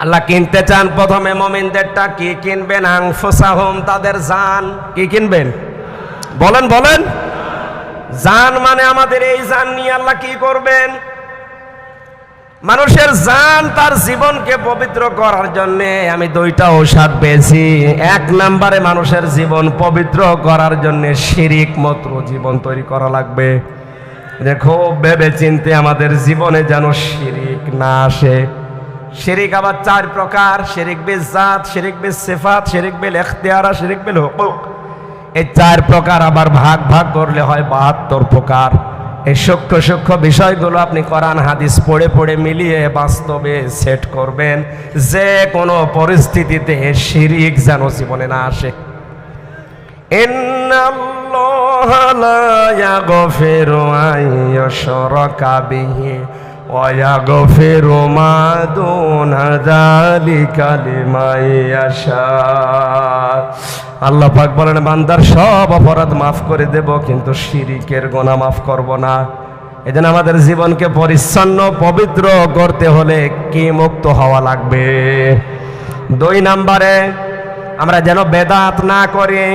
আল্লাহ কিনতে চান প্রথমে মুমিনদেরটা কি কিনবেন? আনফুসাহুম, তাদের জান। কি কিনবেন? বলেন বলেন। জান মানে আমাদের এই জান নিয়ে আল্লাহ কি করবেন? মানুষের জান তার জীবনকে পবিত্র করার জন্য আমি দুইটা ঔষধ পেয়েছি। এক নম্বরে মানুষের জীবন পবিত্র করার জন্য শিরিক মুক্ত জীবন তৈরি করা লাগবে। দেখো ভেবে চিন্তে আমাদের জীবনে যেন শিরিক না আসে। শিরিক আবার চার প্রকার: শিরিক বিল জাত, শিরিক বিল সিফাত, শিরিক বিল ইখতিয়ার, শিরিক বিল হুকুক। এই চার প্রকার আবার ভাগ ভাগ করলে হয় 72 প্রকার। এই সূক্ষ্ম সূক্ষ্ম বিষয়গুলো আপনি কোরআন হাদিস পড়ে পড়ে মিলিয়ে বাস্তবে সেট করবেন, যে কোনো পরিস্থিতিতে শিরিক যেন জীবনে না আসে। ইন্নাল্লাহা লা ইয়াগফিরু আন ইউশরাকা বিহি ওয়া ইয়াগফিরু মা দুনা যালিকা লিমান ইয়াশা। আল্লাহ পাক বলেন, বান্দার সব অপরাধ মাফ করে দেব, কিন্তু শিরিকের গুনাহ মাফ করব না। এজন্য আমাদের জীবনকে পরিচ্ছন্ন পবিত্র করতে হলে কি মুক্ত হওয়া লাগবে? 2 নম্বরে আমরা যেন বেদাত না করি।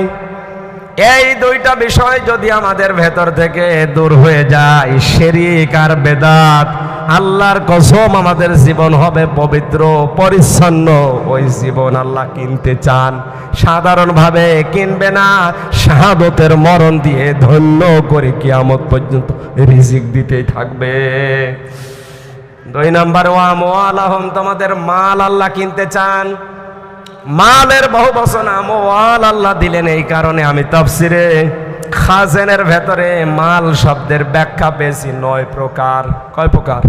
এই দুইটা বিষয় যদি আমাদের ভেতর থেকে দূর হয়ে যায়, শিরিক আর বেদাত, আল্লাহর কসম আমাদের জীবন হবে পবিত্র পরিচ্ছন্ন। ওই জীবন আল্লাহ কিনতে চান, সাধারণভাবে কিনবে না, শাহাদতের মরণ দিয়ে ধন্য করে কিয়ামত পর্যন্ত রিজিক দিতেই থাকবে। 2 নম্বর, ওয়া আমওয়ালাহুম, তোমাদের মাল আল্লাহ কিনতে চান। মালের বহু বচন আমওয়াল আল্লাহ দিলেন এই কারণে আমি তাফসিরে খাজেনের ভেতরে মাল শব্দের ব্যাখ্যা পেয়েছি 9 প্রকার। কয় প্রকার?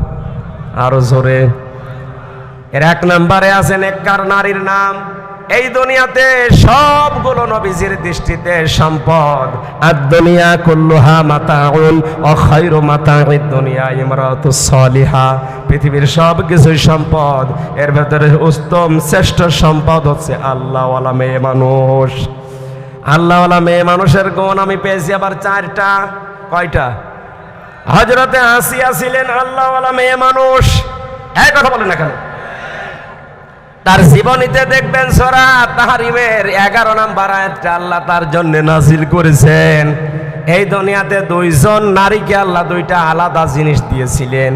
আরো জোরে। এর 1 নম্বরে আছে নেককার নারীর নাম। এই দুনিয়াতে সবগুলো নবীজির দৃষ্টিতে সম্পদ। আদ-দুনিয়া কুল্লুহা মাতাউন ওয়া খায়রু মাতাউদ দুনিয়া ইমরাতুস সালিহা। পৃথিবীর সব কিছুই সম্পদ, এর ভেতরে উত্তম শ্রেষ্ঠ সম্পদ হচ্ছে আল্লাহওয়ালা মেয়ে মানুষ। আল্লাহওয়ালা মেয়ে মানুষের গুণ আমি পেয়েছি আবার 4টা। কয়টা? হযরতে আসিয়া ছিলেন আল্লাহওয়ালা মেয়ে মানুষ। এই কথা বলেন না কেন? তার জীবনীতে দেখবেন সূরা তাহরিমের 11 নম্বর আয়াতটা আল্লাহ তার জন্য নাজিল করেছেন। এই দুনিয়াতে 2 জন নারীকে আল্লাহ 2টা আলাদা জিনিস দিয়েছিলেন।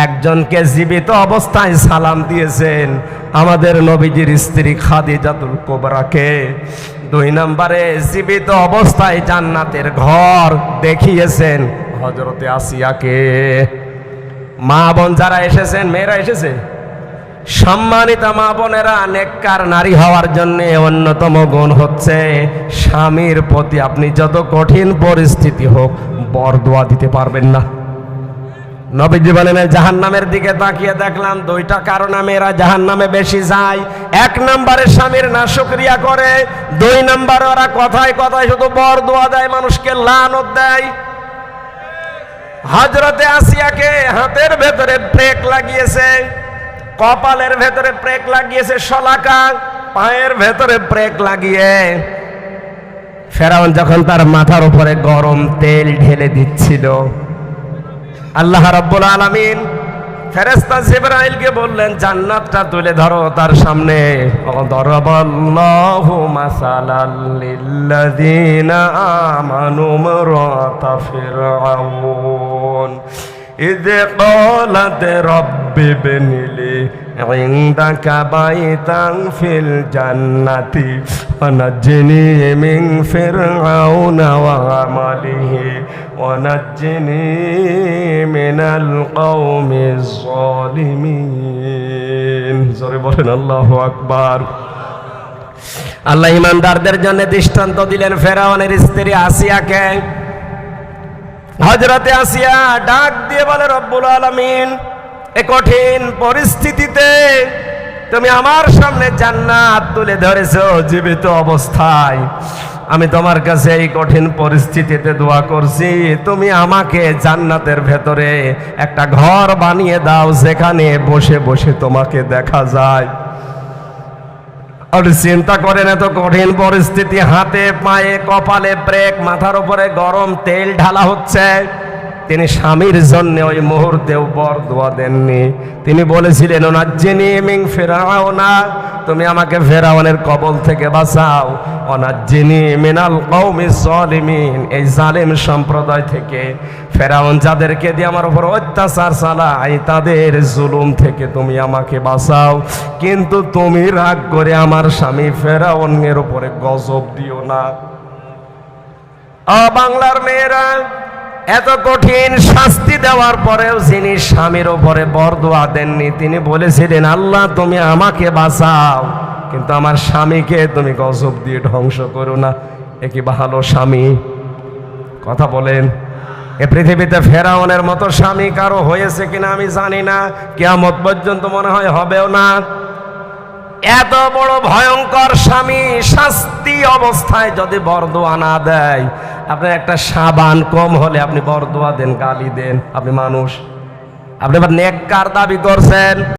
একজনকে জীবিত অবস্থায় সালাম দিয়েছেন, আমাদের নবীজির স্ত্রী খাদিজাতুল কুবরাকে। 2 নম্বরে জীবিত অবস্থায় জান্নাতের ঘর দেখিয়েছেন হযরতে আসিয়াকে। মা বোন যারা এসেছেন, মেয়েরা এসেছে, সম্মানিত মা বোনেরা, নেককার নারী হওয়ার জন্য অন্যতম গুণ হচ্ছে স্বামীর প্রতি আপনি যত কঠিন পরিস্থিতি হোক বরদোয়া দিতে পারবেন না। নবীজি বলেন, জাহান্নামের দিকে তাকিয়ে দেখলাম 2টা কারণে মেয়েরা জাহান্নামে বেশি যায়। 1 নম্বরে স্বামীর নাশকরিয়া করে, 2 নম্বরে ওরা কথায় কথায় শুধু বরদোয়া দেয়, মানুষকে লানত দেয়। হযরতে আসিয়াকে হাতের ভেতরে ব্রেক লাগিয়েছে, কপালের ভেতরে ব্রেক লাগিয়েছে, শলাকা পায়ের ভেতরে ব্রেক লাগিয়ে ফেরাউন যখন তার মাথার উপরে গরম তেল ঢেলে দিচ্ছিল, আল্লাহ রাব্বুল আলামিন ফেরেশতা জিবরাইলকে বললেন, জান্নাতটা তুলে ধরো তার সামনে। দরাবাল্লাহু মাসালাল লিল্লাযিনা আমানু ইমরাতা ফিরআউন إذ قالت رب ابن لي عندك بيتا في الجنة ونجني من فرعون وعمله ونجني من القوم الظالمين। জোরে বলেন আল্লাহু আকবার। আল্লাহ ইমানদারদের জন্য দৃষ্টান্ত দিলেন ফেরাউনের স্ত্রী আসিয়াকে। হযরতে আসিয়া ডাক দিয়ে বলে, রব্বুল আলামিন, এই কঠিন পরিস্থিতিতে তুমি আমার সামনে জান্নাত তুলে ধরেছো জীবিত অবস্থায়। আমি তোমার কাছে এই কঠিন পরিস্থিতিতে দোয়া করছি, তুমি আমাকে জান্নাতের ভেতরে একটা ঘর বানিয়ে দাও, যেখানে বসে বসে তোমাকে দেখা যায়। আর চিন্তা করেন, এত কঠিন পরিস্থিতি, হাতে পায়ে কপালে ব্রেক, মাথার উপরে গরম তেল ঢালা হচ্ছে, তিনি স্বামীর জন্য ওই মুহূর্তেও বরদোয়া দেননি। তিনি বলেছিলেন, ওনাজ্জিনি মিন ফিরআউনা, তুমি আমাকে ফেরাউনের কবল থেকে বাঁচাও, ওনাজ্জিনি মিনাল কওমিজ জালিমিন, এই জালেম সম্প্রদায় থেকে, ফেরাউন যাদেরকে দিয়ে আমার উপর অত্যাচার চালায় তাদের জুলুম থেকে তুমি আমাকে বাঁচাও, কিন্তু তুমি রাগ করে আমার স্বামী ফেরাউনের উপরে গজব দিও না। বাংলার মেয়েরা, এত কঠিন শাস্তি দেওয়ার পরেও যিনি স্বামীর উপরে বরদোয়া দেননি, তিনি বলেছিলেন, আল্লাহ তুমি আমাকে বাঁচাও, কিন্তু আমার স্বামীকে তুমি গজব দিয়ে ধ্বংস করো না। এ কি ভালো স্বামী? কথা বলেন। এ পৃথিবীতে ফেরাউনের মতো স্বামী কারো হয়েছে কিনা আমি জানি না, কিয়ামত পর্যন্ত মনে হয় হবেও না। এত বড় ভয়ঙ্কর স্বামী শাস্তি অবস্থায় যদি বরদোয়া না দেয়, আপনার একটা সাবান কম হলে আপনি বরদোয়া দেন, গালি দেন, আপনি মানুষ, আপনি আবার নেককার দাবি করছেন।